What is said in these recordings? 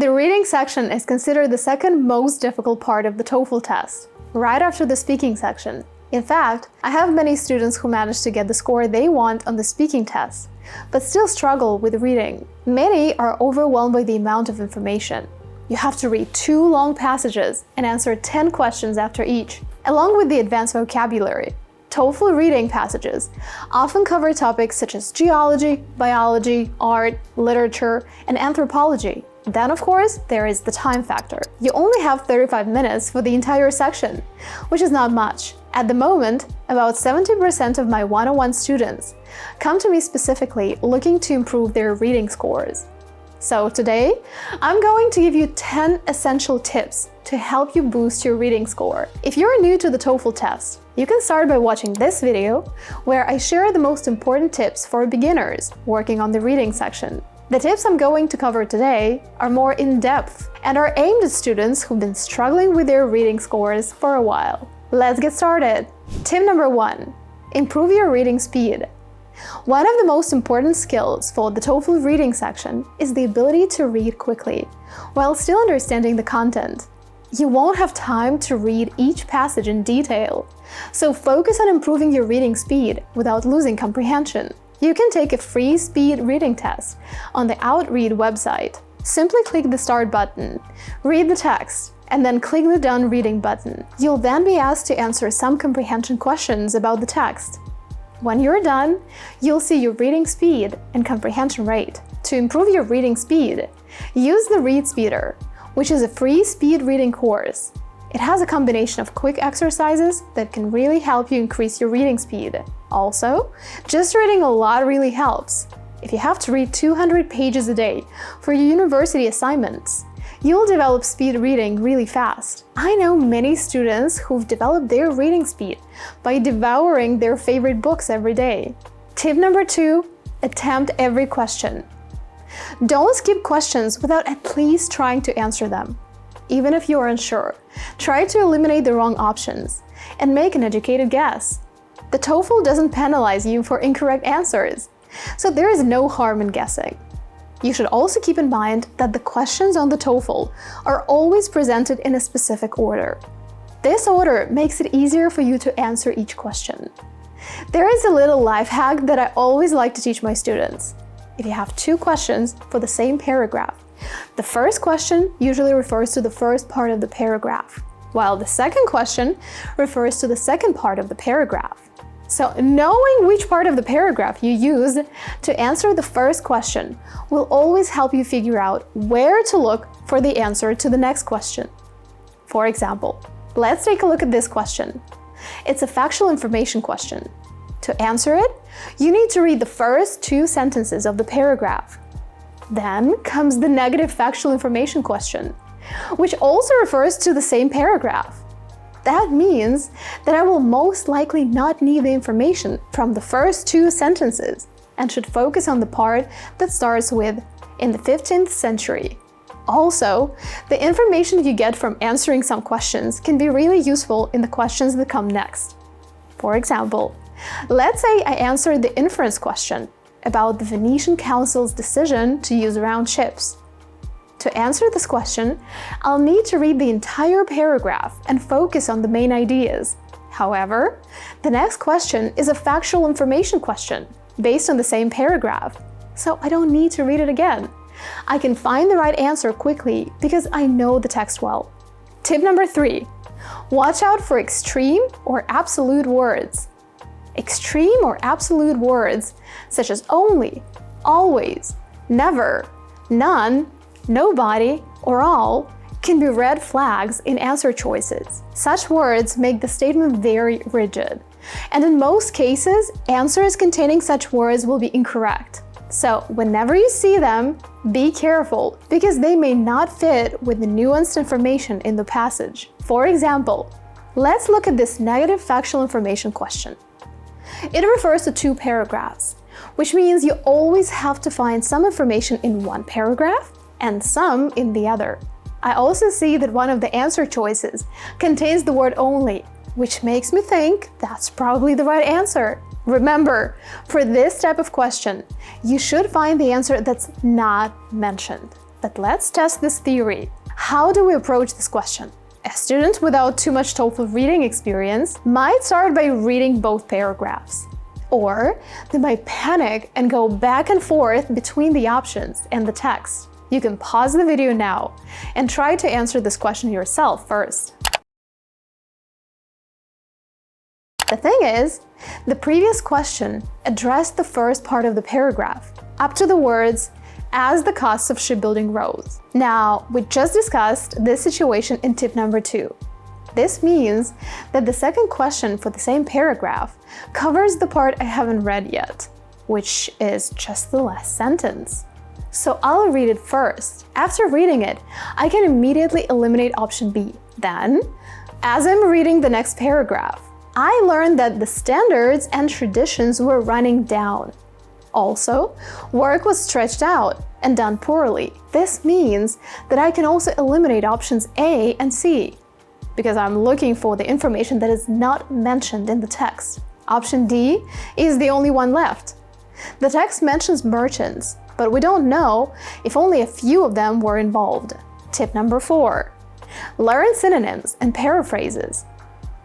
The reading section is considered the second most difficult part of the TOEFL test, right after the speaking section. In fact, I have many students who manage to get the score they want on the speaking test, but still struggle with reading. Many are overwhelmed by the amount of information. You have to read 2 long passages and answer 10 questions after each, along with the advanced vocabulary. TOEFL reading passages often cover topics such as geology, biology, art, literature, and anthropology. Then, of course, there is the time factor. You only have 35 minutes for the entire section, which is not much. At the moment, about 70% of my one-on-one students come to me specifically looking to improve their reading scores. So today, I'm going to give you 10 essential tips to help you boost your reading score. If you're new to the TOEFL test, you can start by watching this video, where I share the most important tips for beginners working on the reading section. The tips I'm going to cover today are more in-depth and are aimed at students who've been struggling with their reading scores for a while. Let's get started! Tip number 1. Improve your reading speed. One of the most important skills for the TOEFL reading section is the ability to read quickly, while still understanding the content. You won't have time to read each passage in detail, so focus on improving your reading speed without losing comprehension. You can take a free speed reading test on the Outread website. Simply click the Start button, read the text, and then click the Done Reading button. You'll then be asked to answer some comprehension questions about the text. When you're done, you'll see your reading speed and comprehension rate. To improve your reading speed, use the Read Speeder, which is a free speed reading course. It has a combination of quick exercises that can really help you increase your reading speed. Also, just reading a lot really helps. If you have to read 200 pages a day for your university assignments, you'll develop speed reading really fast. I know many students who've developed their reading speed by devouring their favorite books every day. Tip number 2. Attempt every question. Don't skip questions without at least trying to answer them. Even if you are unsure, try to eliminate the wrong options and make an educated guess. The TOEFL doesn't penalize you for incorrect answers, so there is no harm in guessing. You should also keep in mind that the questions on the TOEFL are always presented in a specific order. This order makes it easier for you to answer each question. There is a little life hack that I always like to teach my students. If you have 2 questions for the same paragraph, the first question usually refers to the first part of the paragraph, while the second question refers to the second part of the paragraph. So knowing which part of the paragraph you used to answer the first question will always help you figure out where to look for the answer to the next question. For example, let's take a look at this question. It's a factual information question. To answer it, you need to read the first 2 sentences of the paragraph. Then comes the negative factual information question, which also refers to the same paragraph. That means that I will most likely not need the information from the first 2 sentences and should focus on the part that starts with "in the 15th century." Also, the information you get from answering some questions can be really useful in the questions that come next. For example, let's say I answered the inference question about the Venetian Council's decision to use round ships. To answer this question, I'll need to read the entire paragraph and focus on the main ideas. However, the next question is a factual information question based on the same paragraph, so I don't need to read it again. I can find the right answer quickly because I know the text well. Tip number 3. Watch out for extreme or absolute words. Extreme or absolute words such as only, always, never, none, nobody, or all can be red flags in answer choices. Such words make the statement very rigid, and in most cases, answers containing such words will be incorrect. So whenever you see them, be careful because they may not fit with the nuanced information in the passage. For example, let's look at this negative factual information question. It refers to 2 paragraphs, which means you always have to find some information in one paragraph and some in the other. I also see that one of the answer choices contains the word only, which makes me think that's probably the right answer. Remember, for this type of question, you should find the answer that's not mentioned. But let's test this theory. How do we approach this question? A student without too much TOEFL reading experience might start by reading both paragraphs. Or they might panic and go back and forth between the options and the text. You can pause the video now and try to answer this question yourself first. The thing is, the previous question addressed the first part of the paragraph, up to the words, "as the costs of shipbuilding rose." Now, we just discussed this situation in tip number 2. This means that the second question for the same paragraph covers the part I haven't read yet, which is just the last sentence. So I'll read it first. After reading it, I can immediately eliminate option B. Then, as I'm reading the next paragraph, I learned that the standards and traditions were running down. Also, work was stretched out and done poorly. This means that I can also eliminate options A and C, because I'm looking for the information that is not mentioned in the text. Option D is the only one left. The text mentions merchants, but we don't know if only a few of them were involved. Tip number 4. Learn synonyms and paraphrases.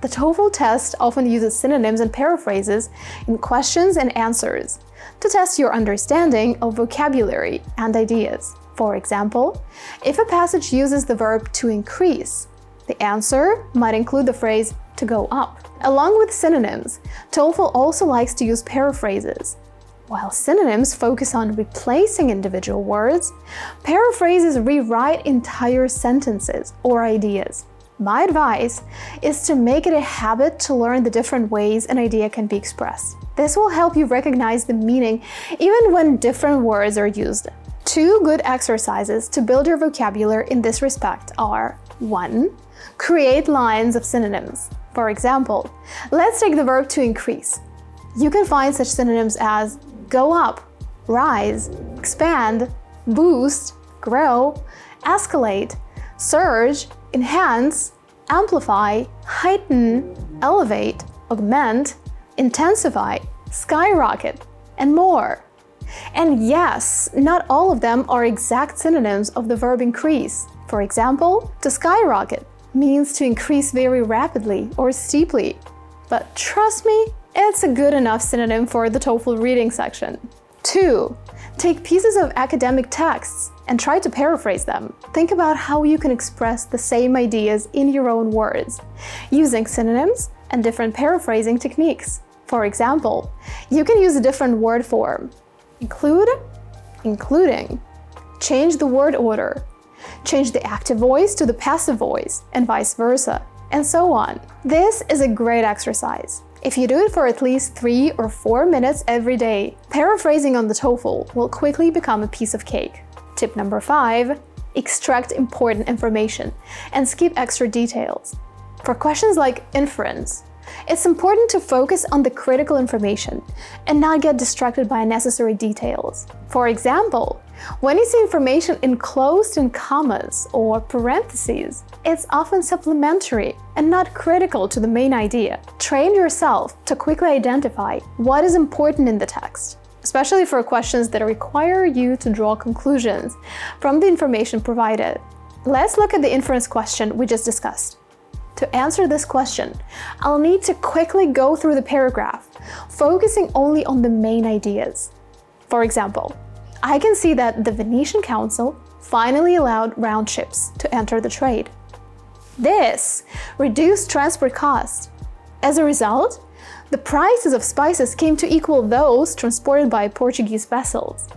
The TOEFL test often uses synonyms and paraphrases in questions and answers to test your understanding of vocabulary and ideas. For example, if a passage uses the verb to increase, the answer might include the phrase to go up. Along with synonyms, TOEFL also likes to use paraphrases. While synonyms focus on replacing individual words, paraphrases rewrite entire sentences or ideas. My advice is to make it a habit to learn the different ways an idea can be expressed. This will help you recognize the meaning even when different words are used. 2 good exercises to build your vocabulary in this respect are: 1. Create lines of synonyms. For example, let's take the verb to increase. You can find such synonyms as go up, rise, expand, boost, grow, escalate, surge, enhance, amplify, heighten, elevate, augment, intensify, skyrocket, and more. And yes, not all of them are exact synonyms of the verb increase. For example, to skyrocket means to increase very rapidly or steeply. But trust me, it's a good enough synonym for the TOEFL reading section. 2. Take pieces of academic texts and try to paraphrase them. Think about how you can express the same ideas in your own words, using synonyms and different paraphrasing techniques. For example, you can use a different word form. Include, including. Change the word order. Change the active voice to the passive voice, and vice versa, and so on. This is a great exercise. If you do it for at least 3 or 4 minutes every day, paraphrasing on the TOEFL will quickly become a piece of cake. Tip number 5. Extract important information and skip extra details. For questions like inference, it's important to focus on the critical information and not get distracted by unnecessary details. For example, when you see information enclosed in commas or parentheses, it's often supplementary and not critical to the main idea. Train yourself to quickly identify what is important in the text, especially for questions that require you to draw conclusions from the information provided. Let's look at the inference question we just discussed. To answer this question, I'll need to quickly go through the paragraph, focusing only on the main ideas. For example, I can see that the Venetian Council finally allowed round ships to enter the trade. This reduced transport costs. As a result, the prices of spices came to equal those transported by Portuguese vessels.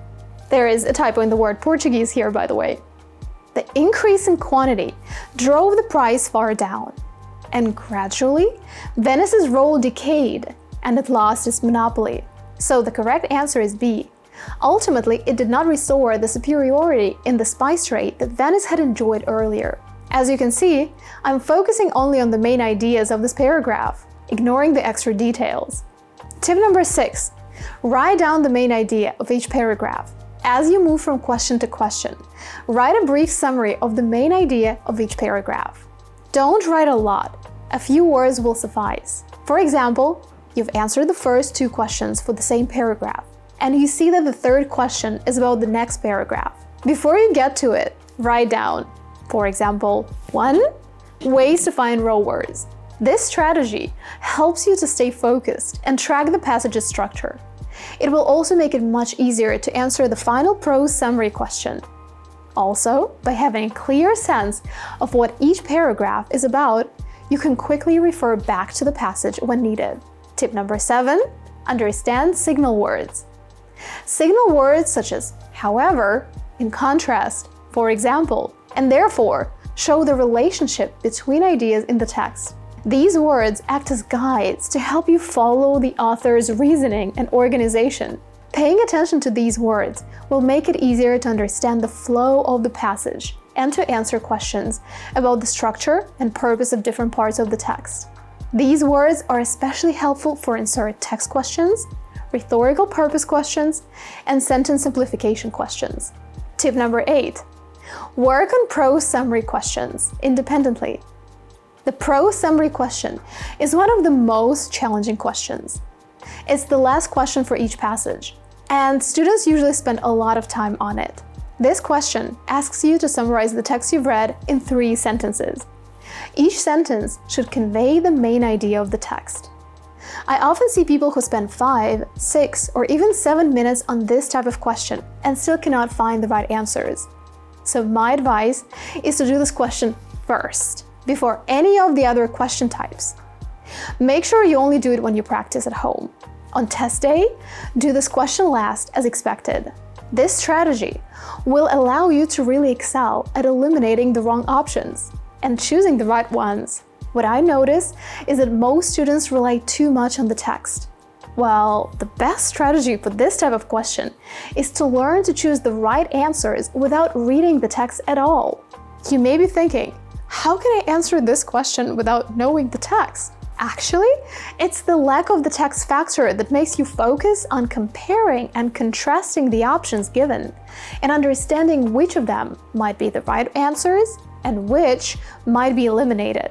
There is a typo in the word Portuguese here, by the way. The increase in quantity drove the price far down. And gradually, Venice's role decayed and it lost its monopoly. So the correct answer is B. Ultimately, it did not restore the superiority in the spice trade that Venice had enjoyed earlier. As you can see, I'm focusing only on the main ideas of this paragraph, ignoring the extra details. Tip number 6. Write down the main idea of each paragraph. As you move from question to question, write a brief summary of the main idea of each paragraph. Don't write a lot. A few words will suffice. For example, you've answered the first 2 questions for the same paragraph, and you see that the third question is about the next paragraph. Before you get to it, write down, for example, 1. Ways to find row words. This strategy helps you to stay focused and track the passage's structure. It will also make it much easier to answer the final prose summary question. Also, by having a clear sense of what each paragraph is about, you can quickly refer back to the passage when needed. Tip number 7, understand signal words. Signal words such as however, in contrast, for example, and therefore show the relationship between ideas in the text. These words act as guides to help you follow the author's reasoning and organization. Paying attention to these words will make it easier to understand the flow of the passage and to answer questions about the structure and purpose of different parts of the text. These words are especially helpful for insert text questions, rhetorical purpose questions, and sentence simplification questions. Tip number 8. Work on prose summary questions independently. The prose summary question is one of the most challenging questions. It's the last question for each passage, and students usually spend a lot of time on it. This question asks you to summarize the text you've read in 3 sentences. Each sentence should convey the main idea of the text. I often see people who spend 5, 6, or even 7 minutes on this type of question and still cannot find the right answers. So my advice is to do this question first, before any of the other question types. Make sure you only do it when you practice at home. On test day, do this question last as expected. This strategy will allow you to really excel at eliminating the wrong options and choosing the right ones. What I notice is that most students rely too much on the text. Well, the best strategy for this type of question is to learn to choose the right answers without reading the text at all. You may be thinking, how can I answer this question without knowing the text? Actually, it's the lack of the text factor that makes you focus on comparing and contrasting the options given and understanding which of them might be the right answers and which might be eliminated.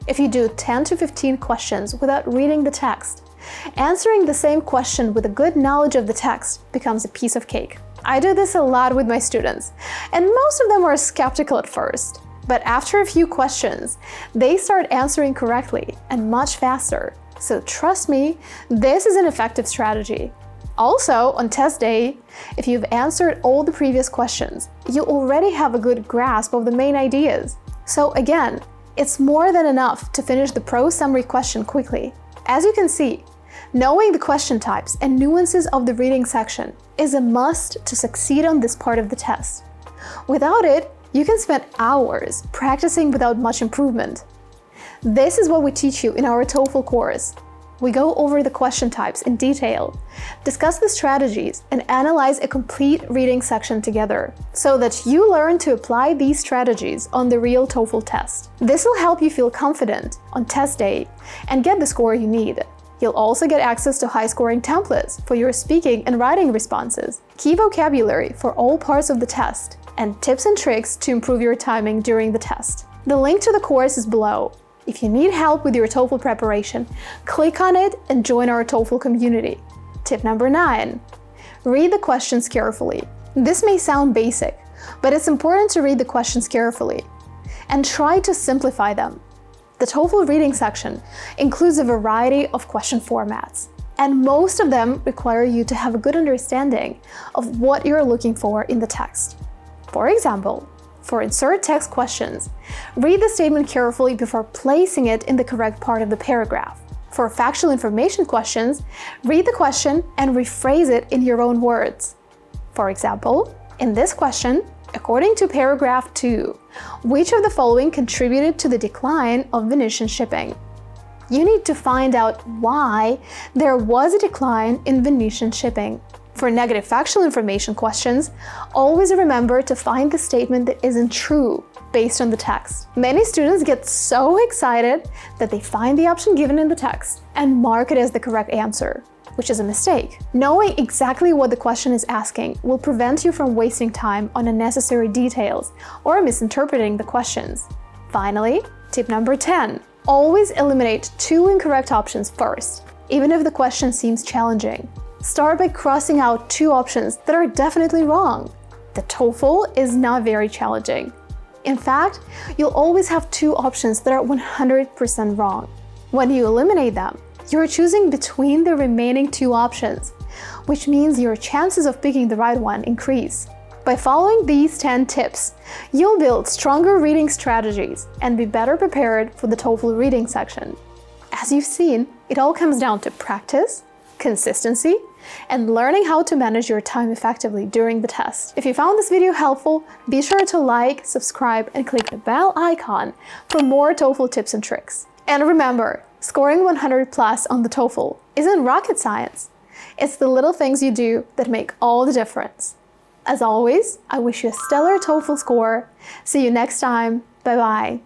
If you do 10 to 15 questions without reading the text, answering the same question with a good knowledge of the text becomes a piece of cake. I do this a lot with my students, and most of them are skeptical at first. But after a few questions, they start answering correctly and much faster. So trust me, this is an effective strategy. Also, on test day, if you've answered all the previous questions, you already have a good grasp of the main ideas. So again, it's more than enough to finish the prose summary question quickly. As you can see, knowing the question types and nuances of the reading section is a must to succeed on this part of the test. Without it, you can spend hours practicing without much improvement. This is what we teach you in our TOEFL course. We go over the question types in detail, discuss the strategies, and analyze a complete reading section together so that you learn to apply these strategies on the real TOEFL test. This will help you feel confident on test day and get the score you need. You'll also get access to high-scoring templates for your speaking and writing responses, key vocabulary for all parts of the test, and tips and tricks to improve your timing during the test. The link to the course is below. If you need help with your TOEFL preparation, click on it and join our TOEFL community. Tip number 9. Read the questions carefully. This may sound basic, but it's important to read the questions carefully and try to simplify them. The TOEFL reading section includes a variety of question formats, and most of them require you to have a good understanding of what you're looking for in the text. For example, for insert text questions, read the statement carefully before placing it in the correct part of the paragraph. For factual information questions, read the question and rephrase it in your own words. For example, in this question, according to paragraph 2, which of the following contributed to the decline of Venetian shipping? You need to find out why there was a decline in Venetian shipping. For negative factual information questions, always remember to find the statement that isn't true based on the text. Many students get so excited that they find the option given in the text and mark it as the correct answer, which is a mistake. Knowing exactly what the question is asking will prevent you from wasting time on unnecessary details or misinterpreting the questions. Finally, tip number 10. Always eliminate 2 incorrect options first, even if the question seems challenging. Start by crossing out 2 options that are definitely wrong. The TOEFL is not very challenging. In fact, you'll always have two options that are 100% wrong. When you eliminate them, you're choosing between the remaining two options, which means your chances of picking the right one increase. By following these 10 tips, you'll build stronger reading strategies and be better prepared for the TOEFL reading section. As you've seen, it all comes down to practice, consistency, and learning how to manage your time effectively during the test. If you found this video helpful, be sure to like, subscribe, and click the bell icon for more TOEFL tips and tricks. And remember, scoring 100 plus on the TOEFL isn't rocket science. It's the little things you do that make all the difference. As always, I wish you a stellar TOEFL score. See you next time. Bye-bye.